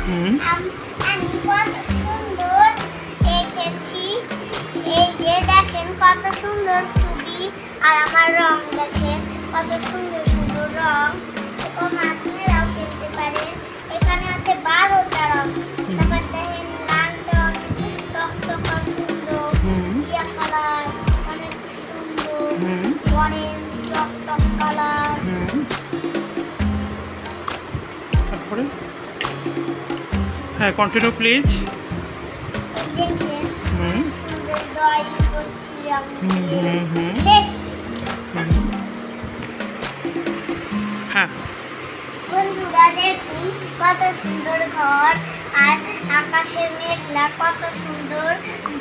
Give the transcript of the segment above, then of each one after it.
আমি কত সুন্দর এঁকেছি। এই যে দেখেন কত সুন্দর ছবি, আর আমার রং দেখেন কত সুন্দর সুন্দর রং। এরকম আপনারাও কিনতে পারেন। এখানে আছে 12টা রং। তারপর দেখেন লাল রং টকটকা সুন্দর, ইয়া কালার অনেক সুন্দর, অরেঞ্জ টকটক কালার। তারপরে হ্যাঁ, কন্টিনিউ প্লিজ। দেখেন সুন্দর ড্রয়িং করছিলাম। শেষ। হ্যাঁ, বন্ধুরা দেখুন কত সুন্দর ঘর, আর আকাশের মেঘলা কত সুন্দর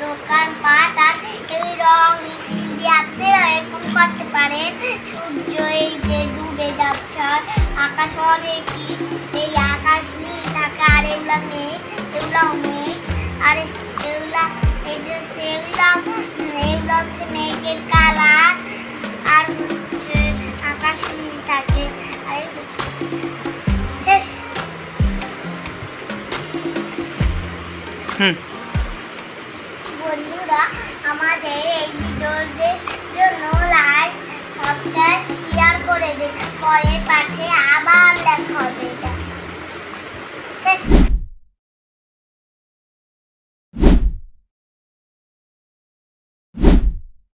দোকানপাট, আর এই রং মিছিল দিয়ে আপনারা এরকম করতে পারেন। সূর্য এই যে ডুবে যাচ্ছে, আর আকাশ অনেকই, এই আকাশ নীল থাকে, আর এগুলা মেঘ, এগুলাও মেঘ, আর এগুলা এই যে সেগুলা এগুলো হচ্ছে মেঘের কালার, আর হচ্ছে আকাশ নীল থাকে। আর শেষ। বন্ধুরা আমাদের এই ভিডিওদের জন্য লাইক সাবস্ক্রাইব শেয়ার করে দিন। পরের পাঠে আবার দেখা হবে। শেষ।